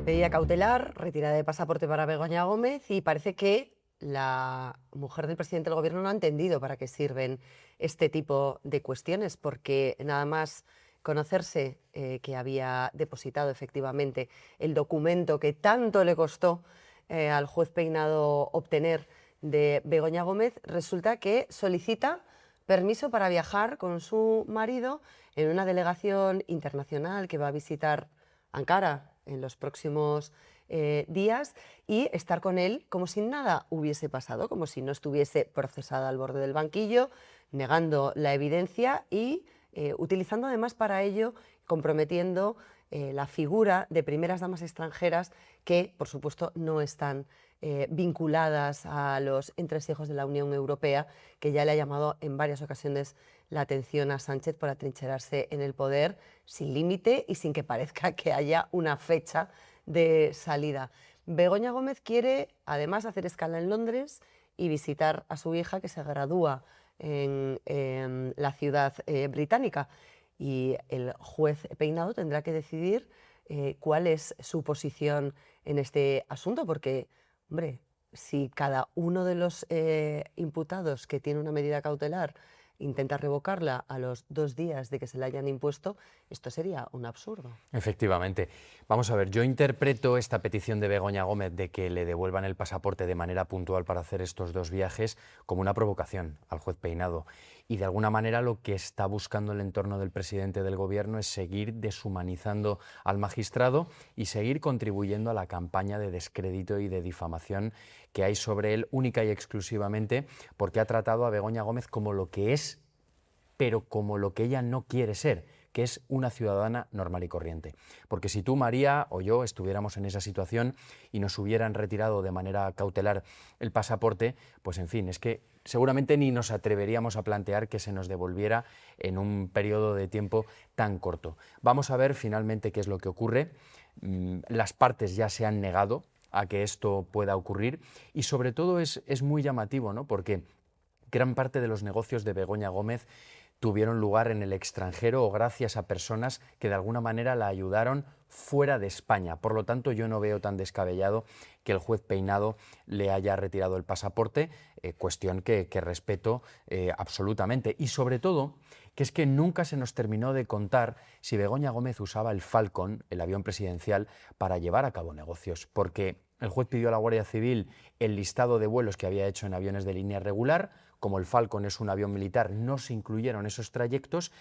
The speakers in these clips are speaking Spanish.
Medida cautelar, retirada de pasaporte para Begoña Gómez y parece que la mujer del presidente del gobierno no ha entendido para qué sirven este tipo de cuestiones, porque nada más conocerse que había depositado efectivamente el documento que tanto le costó al juez Peinado obtener de Begoña Gómez, resulta que solicita permiso para viajar con su marido en una delegación internacional que va a visitar Ankara en los próximos días y estar con él como si nada hubiese pasado, como si no estuviese procesada al borde del banquillo, negando la evidencia y utilizando además para ello, comprometiendo la figura de primeras damas extranjeras que, por supuesto, no están vinculadas a los entresijos de la Unión Europea, que ya le ha llamado en varias ocasiones la atención a Sánchez por atrincherarse en el poder sin límite y sin que parezca que haya una fecha de salida. Begoña Gómez quiere además hacer escala en Londres y visitar a su hija, que se gradúa en la ciudad británica, y el juez Peinado tendrá que decidir cuál es su posición en este asunto, porque, hombre, si cada uno de los imputados que tiene una medida cautelar intenta revocarla a los 2 días de que se la hayan impuesto, esto sería un absurdo. Efectivamente. Vamos a ver, yo interpreto esta petición de Begoña Gómez de que le devuelvan el pasaporte de manera puntual para hacer estos 2 viajes como una provocación al juez Peinado. Y de alguna manera lo que está buscando el entorno del presidente del gobierno es seguir deshumanizando al magistrado y seguir contribuyendo a la campaña de descrédito y de difamación que hay sobre él única y exclusivamente porque ha tratado a Begoña Gómez como lo que es, pero como lo que ella no quiere ser, que es una ciudadana normal y corriente. Porque si tú, María, o yo estuviéramos en esa situación y nos hubieran retirado de manera cautelar el pasaporte, pues en fin, es que seguramente ni nos atreveríamos a plantear que se nos devolviera en un periodo de tiempo tan corto. Vamos a ver finalmente qué es lo que ocurre. Las partes ya se han negado a que esto pueda ocurrir y sobre todo es muy llamativo, ¿no? Porque gran parte de los negocios de Begoña Gómez tuvieron lugar en el extranjero o gracias a personas que de alguna manera la ayudaron fuera de España. Por lo tanto, yo no veo tan descabellado que el juez Peinado le haya retirado el pasaporte, cuestión que respeto absolutamente. Y sobre todo, que es que nunca se nos terminó de contar si Begoña Gómez usaba el Falcon, el avión presidencial, para llevar a cabo negocios, porque el juez pidió a la Guardia Civil el listado de vuelos que había hecho en aviones de línea regular. Como el Falcon es un avión militar, no se incluyeron esos trayectos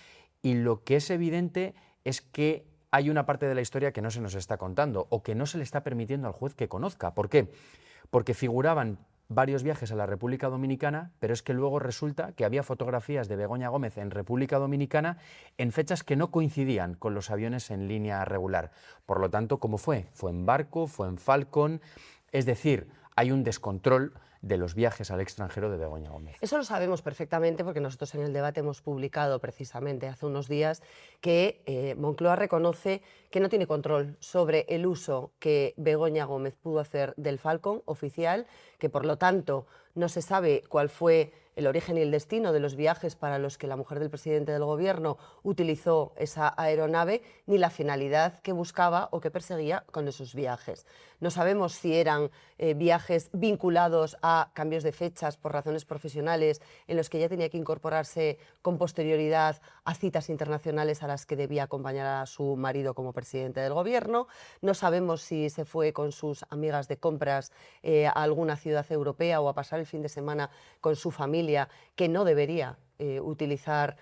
y lo que es evidente es que hay una parte de la historia que no se nos está contando o que no se le está permitiendo al juez que conozca. ¿Por qué? Porque figuraban varios viajes a la República Dominicana, pero es que luego resulta que había fotografías de Begoña Gómez en República Dominicana en fechas que no coincidían con los aviones en línea regular. Por lo tanto, ¿cómo fue? Fue en barco, fue en Falcon, es decir, hay un descontrol de los viajes al extranjero de Begoña Gómez. Eso lo sabemos perfectamente porque nosotros en el debate hemos publicado precisamente hace unos días que Moncloa reconoce que no tiene control sobre el uso que Begoña Gómez pudo hacer del Falcon oficial, que por lo tanto no se sabe cuál fue el origen y el destino de los viajes para los que la mujer del presidente del gobierno utilizó esa aeronave, ni la finalidad que buscaba o que perseguía con esos viajes. No sabemos si eran viajes vinculados a cambios de fechas por razones profesionales en los que ella tenía que incorporarse con posterioridad a citas internacionales a las que debía acompañar a su marido como presidente del gobierno. No sabemos si se fue con sus amigas de compras a alguna ciudad europea o a pasar el fin de semana con su familia, que no debería utilizar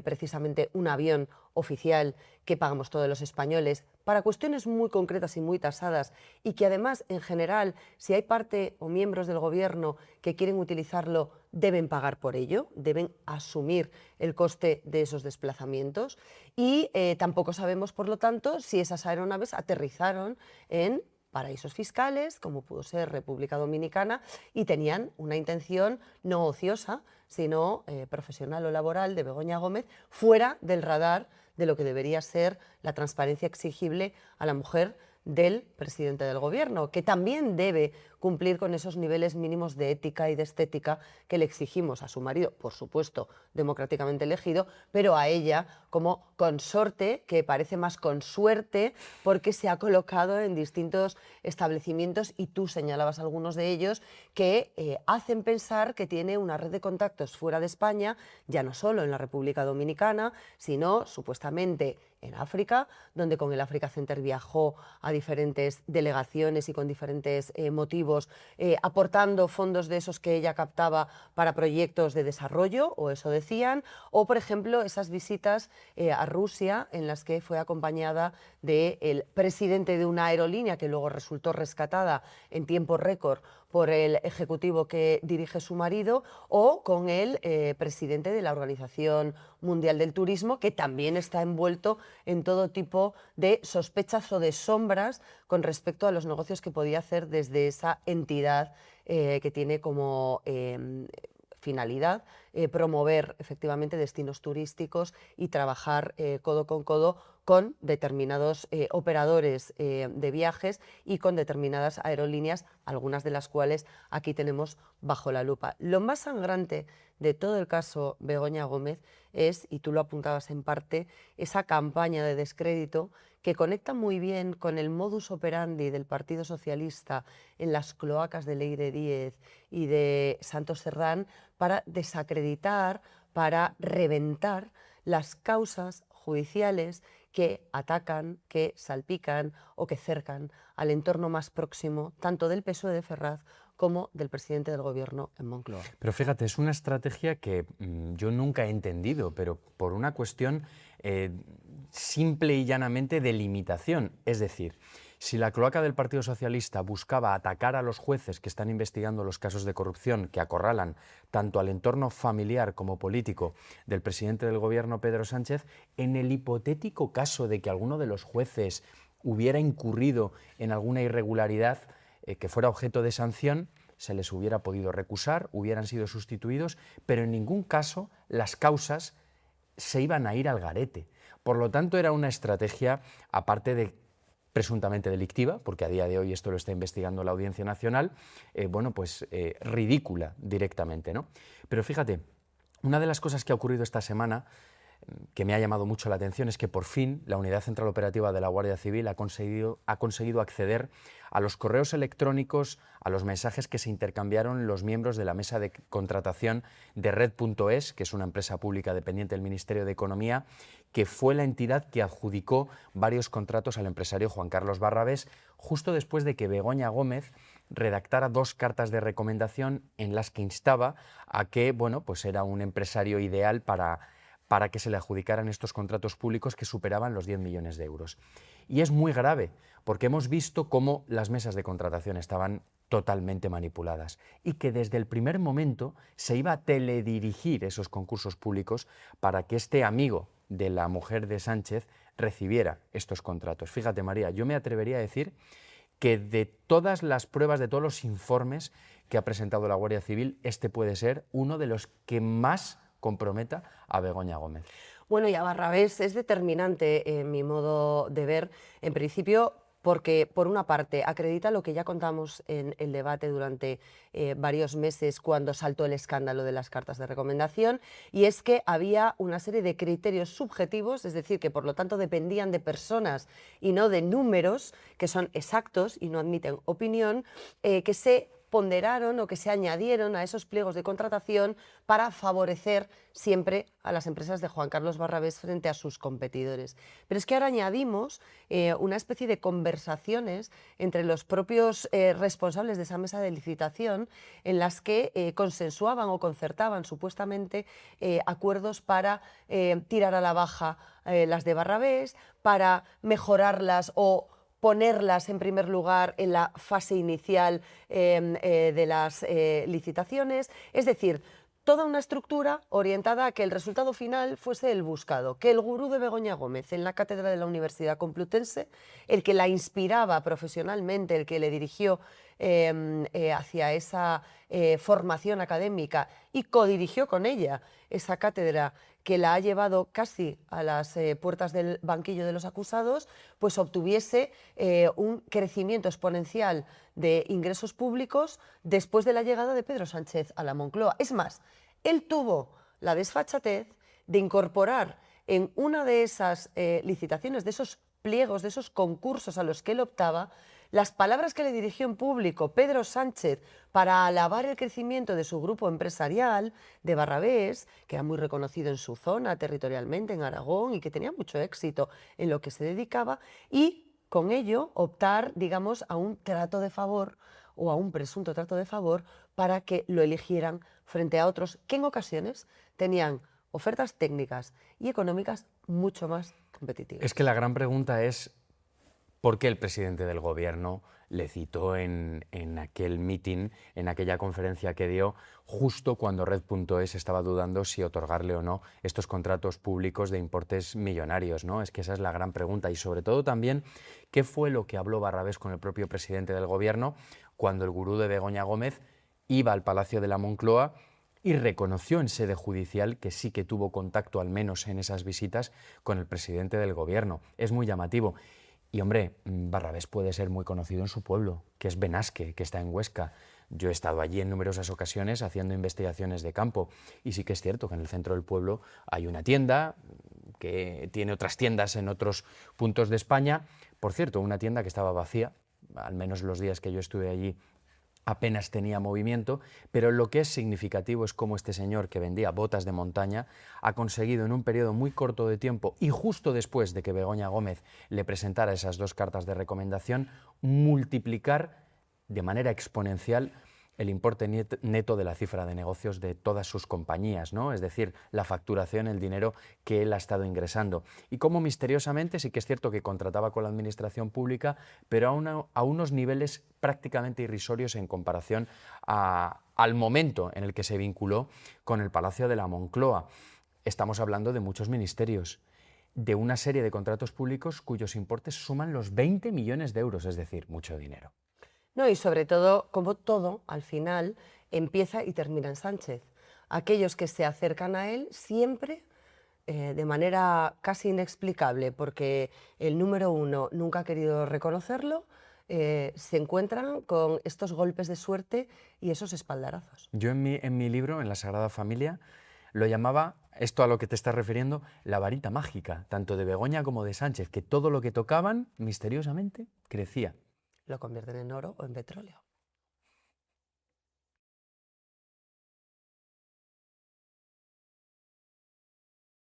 precisamente un avión oficial que pagamos todos los españoles para cuestiones muy concretas y muy tasadas, y que además, en general, si hay parte o miembros del gobierno que quieren utilizarlo, deben pagar por ello, deben asumir el coste de esos desplazamientos, y tampoco sabemos, por lo tanto, si esas aeronaves aterrizaron en paraísos fiscales, como pudo ser República Dominicana, y tenían una intención no ociosa, sino profesional o laboral de Begoña Gómez, fuera del radar de lo que debería ser la transparencia exigible a la mujer del presidente del gobierno, que también debe cumplir con esos niveles mínimos de ética y de estética que le exigimos a su marido, por supuesto, democráticamente elegido, pero a ella como consorte, que parece más consuerte porque se ha colocado en distintos establecimientos, y tú señalabas algunos de ellos, que hacen pensar que tiene una red de contactos fuera de España, ya no solo en la República Dominicana, sino supuestamente en África, donde con el Africa Center viajó a diferentes delegaciones y con diferentes motivos, aportando fondos de esos que ella captaba para proyectos de desarrollo, o eso decían, o por ejemplo esas visitas a Rusia en las que fue acompañada del presidente de una aerolínea que luego resultó rescatada en tiempo récord por el ejecutivo que dirige su marido, o con el presidente de la Organización Mundial del Turismo, que también está envuelto en todo tipo de sospechas o de sombras con respecto a los negocios que podía hacer desde esa entidad que tiene como finalidad promover efectivamente destinos turísticos y trabajar codo con codo con determinados operadores de viajes y con determinadas aerolíneas, algunas de las cuales aquí tenemos bajo la lupa. Lo más sangrante de todo el caso Begoña Gómez es, y tú lo apuntabas en parte, esa campaña de descrédito que conecta muy bien con el modus operandi del Partido Socialista en las cloacas de Leire Díez y de Santos Serrán para desacreditar, para reventar las causas judiciales que atacan, que salpican o que cercan al entorno más próximo tanto del PSOE de Ferraz como del presidente del gobierno en Moncloa. Pero fíjate, es una estrategia que yo nunca he entendido, pero por una cuestión simple y llanamente de limitación. Es decir, si la cloaca del Partido Socialista buscaba atacar a los jueces que están investigando los casos de corrupción que acorralan tanto al entorno familiar como político del presidente del gobierno, Pedro Sánchez, en el hipotético caso de que alguno de los jueces hubiera incurrido en alguna irregularidad que fuera objeto de sanción, se les hubiera podido recusar, hubieran sido sustituidos, pero en ningún caso las causas se iban a ir al garete. Por lo tanto, era una estrategia, aparte de presuntamente delictiva, porque a día de hoy esto lo está investigando la Audiencia Nacional, ridícula directamente, ¿no? Pero fíjate, una de las cosas que ha ocurrido esta semana que me ha llamado mucho la atención es que por fin la Unidad Central Operativa de la Guardia Civil ha conseguido acceder a los correos electrónicos, a los mensajes que se intercambiaron los miembros de la mesa de contratación de Red.es, que es una empresa pública dependiente del Ministerio de Economía, que fue la entidad que adjudicó varios contratos al empresario Juan Carlos Barrabés, justo después de que Begoña Gómez redactara 2 cartas de recomendación en las que instaba a que, bueno, pues era un empresario ideal para que se le adjudicaran estos contratos públicos que superaban los 10 millones de euros. Y es muy grave, porque hemos visto cómo las mesas de contratación estaban totalmente manipuladas y que desde el primer momento se iba a teledirigir esos concursos públicos para que este amigo de la mujer de Sánchez recibiera estos contratos. Fíjate, María, yo me atrevería a decir que de todas las pruebas, de todos los informes que ha presentado la Guardia Civil, este puede ser uno de los que más comprometa a Begoña Gómez. Bueno, y a Barrabés es determinante en mi modo de ver, en principio, porque por una parte acredita lo que ya contamos en el debate durante varios meses cuando saltó el escándalo de las cartas de recomendación, y es que había una serie de criterios subjetivos, es decir, que por lo tanto dependían de personas y no de números, que son exactos y no admiten opinión, que se ponderaron o que se añadieron a esos pliegos de contratación para favorecer siempre a las empresas de Juan Carlos Barrabés frente a sus competidores. Pero es que ahora añadimos una especie de conversaciones entre los propios responsables de esa mesa de licitación en las que consensuaban o concertaban supuestamente acuerdos para tirar a la baja las de Barrabés, para mejorarlas o ponerlas en primer lugar en la fase inicial de las licitaciones, es decir, toda una estructura orientada a que el resultado final fuese el buscado, que el gurú de Begoña Gómez en la cátedra de la Universidad Complutense, el que la inspiraba profesionalmente, el que le dirigió hacia esa formación académica y codirigió con ella esa cátedra que la ha llevado casi a las puertas del banquillo de los acusados, pues obtuviese un crecimiento exponencial de ingresos públicos después de la llegada de Pedro Sánchez a la Moncloa. Es más, él tuvo la desfachatez de incorporar en una de esas licitaciones, de esos pliegos, de esos concursos a los que él optaba, las palabras que le dirigió en público Pedro Sánchez para alabar el crecimiento de su grupo empresarial de Barrabés, que era muy reconocido en su zona territorialmente, en Aragón, y que tenía mucho éxito en lo que se dedicaba, y con ello optar, digamos, a un trato de favor o a un presunto trato de favor para que lo eligieran frente a otros que en ocasiones tenían ofertas técnicas y económicas mucho más competitivas. Es que la gran pregunta es ¿por qué el presidente del gobierno le citó en aquel meeting, en aquella conferencia que dio, justo cuando Red.es estaba dudando si otorgarle o no estos contratos públicos de importes millonarios, ¿no? Es que esa es la gran pregunta. Y sobre todo también, ¿qué fue lo que habló Barrabés con el propio presidente del gobierno cuando el gurú de Begoña Gómez iba al Palacio de la Moncloa y reconoció en sede judicial que sí que tuvo contacto, al menos en esas visitas, con el presidente del gobierno? Es muy llamativo. Y hombre, Barrabés puede ser muy conocido en su pueblo, que es Benasque, que está en Huesca. Yo he estado allí en numerosas ocasiones haciendo investigaciones de campo y sí que es cierto que en el centro del pueblo hay una tienda que tiene otras tiendas en otros puntos de España. Por cierto, una tienda que estaba vacía, al menos los días que yo estuve allí apenas tenía movimiento, pero lo que es significativo es cómo este señor que vendía botas de montaña ha conseguido en un periodo muy corto de tiempo y justo después de que Begoña Gómez le presentara esas 2 cartas de recomendación, multiplicar de manera exponencial el importe neto de la cifra de negocios de todas sus compañías, ¿no? Es decir, la facturación, el dinero que él ha estado ingresando. Y cómo misteriosamente, sí que es cierto que contrataba con la administración pública, pero a unos niveles prácticamente irrisorios en comparación al momento en el que se vinculó con el Palacio de la Moncloa. Estamos hablando de muchos ministerios, de una serie de contratos públicos cuyos importes suman los 20 millones de euros, es decir, mucho dinero. No, y sobre todo, como todo, al final empieza y termina en Sánchez. Aquellos que se acercan a él siempre de manera casi inexplicable, porque el número uno nunca ha querido reconocerlo, se encuentran con estos golpes de suerte y esos espaldarazos. Yo en mi libro, en La Sagrada Familia, lo llamaba, esto a lo que te estás refiriendo, la varita mágica, tanto de Begoña como de Sánchez, que todo lo que tocaban, misteriosamente, crecía. Lo convierten en oro o en petróleo.